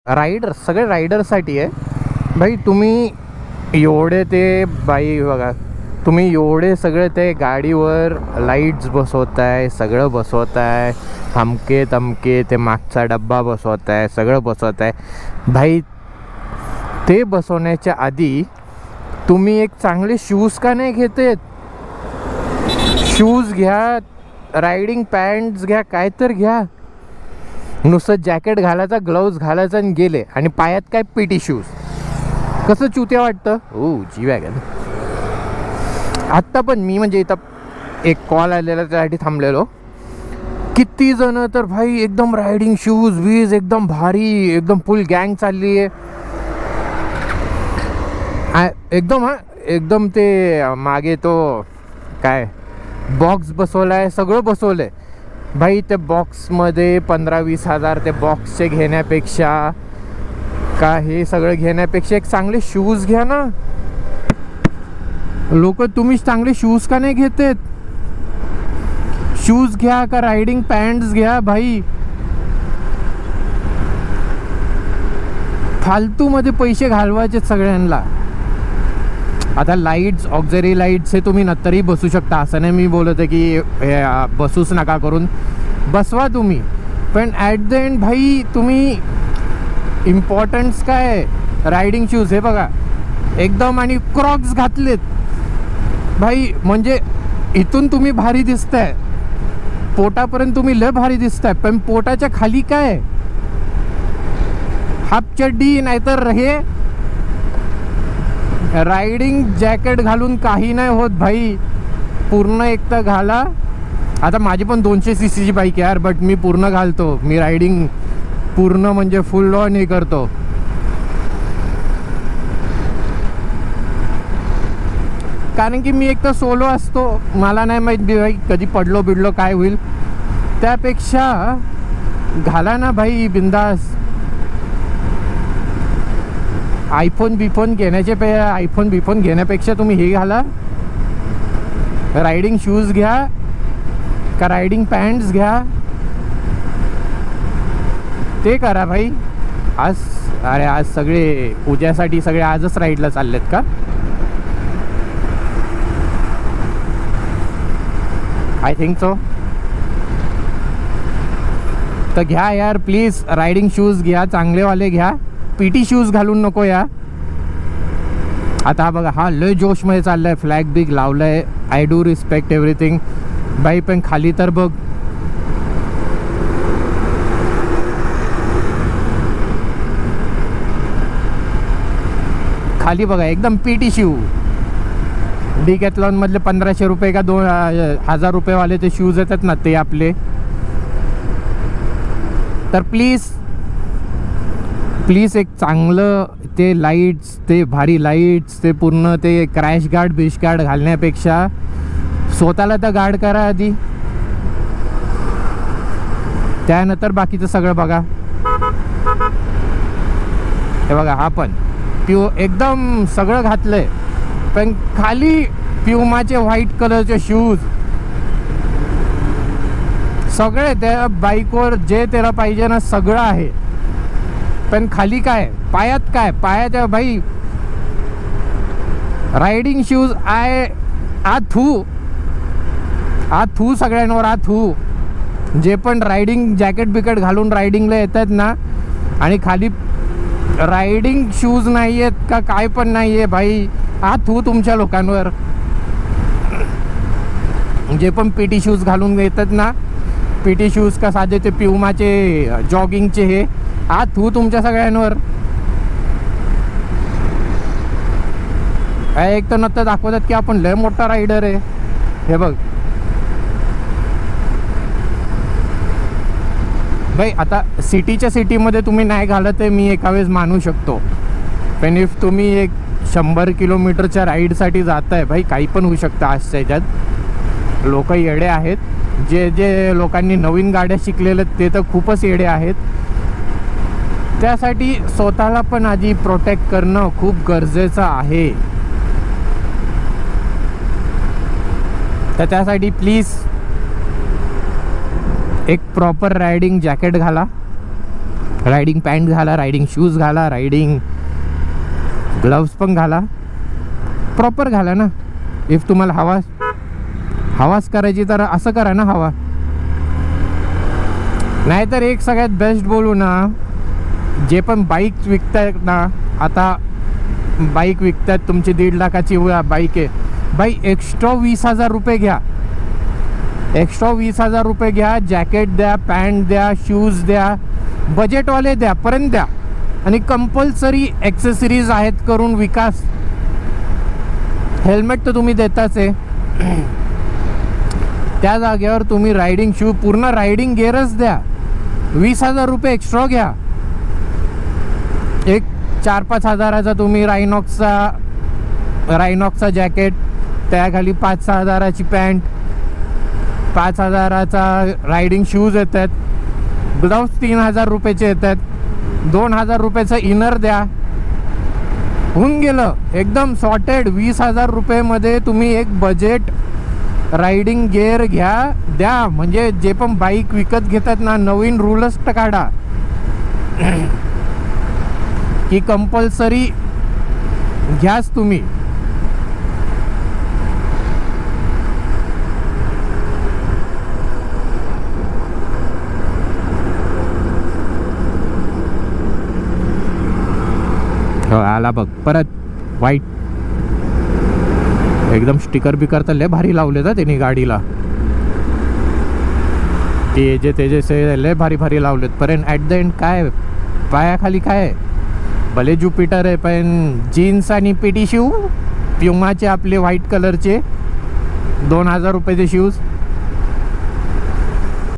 Rider, सगळे रायडरसाठी आहे भाई. तुम्ही एवढे ते बाई बघा, तुम्ही एवढे सगळे ते गाडीवर लाईट्स बसवताय, सगळं बसवताय, हमके तमके ते मागचा डब्बा बसवताय, सगळं बसवताय भाई. ते बसवण्याच्या आधी तुम्ही एक चांगले शूज का नाही घेतेत? शूज घ्या, रायडिंग पॅन्ट्स घ्या, काय तर घ्या. नुसतं जॅकेट घालायचा, ग्लव्ज घालायचा आणि गेले, आणि पायात काय पीटी शूज. कसं चुत्या वाटतं. ओ जी वॅगन. आत्ता पण मी म्हणजे इथं एक कॉल आलेला, त्यासाठी थांबलेलो. किती जण तर भाई एकदम रायडिंग शूज वीज एकदम भारी, एकदम फुल गँग चालली आहे एकदम. एकदम ते मागे तो काय बॉक्स बसवला आहे, सगळं बसवलं आहे भाई. त्या बॉक्समध्ये 15-20 हजार ते बॉक्सचे घेण्यापेक्षा, का हे सगळं घेण्यापेक्षा एक चांगले शूज घ्या ना. लोक तुम्ही चांगले शूज का नाही घेतेत? शूज घ्या का रायडिंग पॅन्ट्स घ्या भाई. फालतूमध्ये पैसे घालवायचे सगळ्यांना. आता लाईट्स, ऑक्झरी लाईट्स हे तुम्ही नंतरही बसू शकता, असं नाही मी बोलत आहे की बसूच नका करून, बसवा तुम्ही. पण ॲट द एंड भाई तुम्ही इम्पॉर्टन्स काय, रायडिंग शूज हे बघा एकदम, आणि क्रॉक्स घातलेत भाई, म्हणजे इथून तुम्ही भारी दिसताय, पोटापर्यंत तुम्ही लय भारी दिसताय. पण पोटाच्या खाली काय, हाफ चड्डी नाहीतर हे रायडिंग जॅकेट घालून काही नाही होत भाई. पूर्ण एक तर घाला. आता माझी पण 200 cc ची बाईक आहे यार, बट मी पूर्ण घालतो. मी रायडिंग पूर्ण म्हणजे फुल ऑन हे करतो. कारण की मी एक तर सोलो असतो, मला नाही माहीत भाई कधी पडलो बिडलो काय होईल. त्यापेक्षा घाला ना भाई बिंदास. आयफोन घेण्यापेक्षा तुम्ही हे घाला. रायडिंग शूज घ्या का रायडिंग पॅन्ट्स घ्या, ते करा भाई. आज सगळे उद्यासाठी सगळे आजच राईडला चाललेत का? I think so. तर घ्या यार प्लीज, रायडिंग शूज घ्या, चांगलेवाले घ्या. पीटी शूज घालून नको या. आता बघा हा लय जोशमध्ये चाललाय, फ्लॅग बिग लावलाय. आय डू रिस्पेक्ट एव्हरीथिंग बाई, पण खाली तर बघ. खाली बघा एकदम पीटी शू. डिकॅथलॉन मधले 1500 रुपये का 2000 रुपयेवाले ते शूज येतात ना, ते आपले. तर प्लीज एक चांगलं ते लाईट्स, ते भारी लाईट्स, ते पूर्ण ते क्रॅश गार्ड बिश गार्ड घालण्यापेक्षा स्वतःला तर गार्ड करा आधी, त्यानंतर बाकीचं सगळं बघा. हे बघा हा पण एकदम सगळं घातलंय, पण खाली प्युमाचे व्हाईट कलरचे शूज. सगळे त्या बाईकवर जे त्याला पाहिजे ना सगळं आहे. पण खाली काय, पायात काय, पायात भाई रायडिंग शूज. थू सगळ्यांवर थू. जे पण रायडिंग जॅकेट बिकेट घालून रायडिंगला येतात ना, आणि खाली रायडिंग शूज नाही आहेत का काय पण नाही आहे भाई, थू तुमच्या लोकांवर. जे पण पीटी शूज घालून येतात ना, पीटी शूज का साधे ते प्युमाचे जॉगिंगचे, हे थू तुमच्या सगळ्यांवर. एक तर नंतर दाखवतात की आपण लय मोठा रायडर आहे. हे बघ भाई, आता सिटीमध्ये तुम्ही नाही घालत आहे मी एका वेळेस मानू शकतो. पण इफ तुम्ही एक 100 किलोमीटरच्या राईडसाठी जाताय भाई, काही पण होऊ शकतं आजच्या ह्याच्यात. लोक येडे आहेत. जे लोकांनी नवीन गाड्या शिकलेले ते तर खूपच येडे आहेत. त्यासाठी स्वतःला पण आधी प्रोटेक्ट करणं खूप गरजेचं आहे. तर त्यासाठी प्लीज एक प्रॉपर रायडिंग जॅकेट घाला, रायडिंग पॅन्ट घाला, रायडिंग शूज घाला, रायडिंग ग्लव्स पण घाला, प्रॉपर घाला ना. इफ तुम्हाला हवाच करायची तर असं करा ना हवा. नाहीतर एक सगळ्यात बेस्ट बोलू ना, जे पण बाईक विकतायत ना, आता बाईक विकतात तुमची 1.5 लाखाची बाईक आहे, बाई एक्स्ट्रा 20,000 रुपये घ्या, एक्स्ट्रा 20,000 रुपये घ्या. जॅकेट द्या, पॅन्ट द्या, शूज द्या, बजेटवाले द्या, पर्यंत द्या. आणि कंपल्सरी ॲक्सेसरीज आहेत करून विकास. हेल्मेट तर तुम्ही देताच आहे, त्या जागेवर तुम्ही रायडिंग शू, पूर्ण रायडिंग गिअरच द्या. 20,000 रुपये एक्स्ट्रा घ्या. एक 4-5 हजाराचा तुम्ही रायनॉक्सचा जॅकेट, त्याखाली 5-6 हजाराची पॅन्ट, 5 हजाराचा रायडिंग शूज येतात, ग्लव्स 3,000 रुपयाचे येतात, 2,000 रुपयाचं इनर द्या, होऊन गेलं एकदम सॉर्टेड. 20,000 रुपयेमध्ये तुम्ही एक बजेट रायडिंग गिअर द्या. म्हणजे जे पण बाईक विकत घेतात ना, नवीन रूलच काढा की कंपल्सरी घ्याच तुम्ही. आला बघ परत वाईट. एकदम स्टिकर बिकर तर लय भारी लावले ना त्यांनी गाडीला, तेजे लय भारी लावलेत. पर्यंत ॲट द एंड काय पायाखाली काय आहे, भले ज्युपिटर आहे पण जीन्स आणि पीटी शू प्युमाचे आपले व्हाईट कलरचे 2,000 रुपयाचे शूज.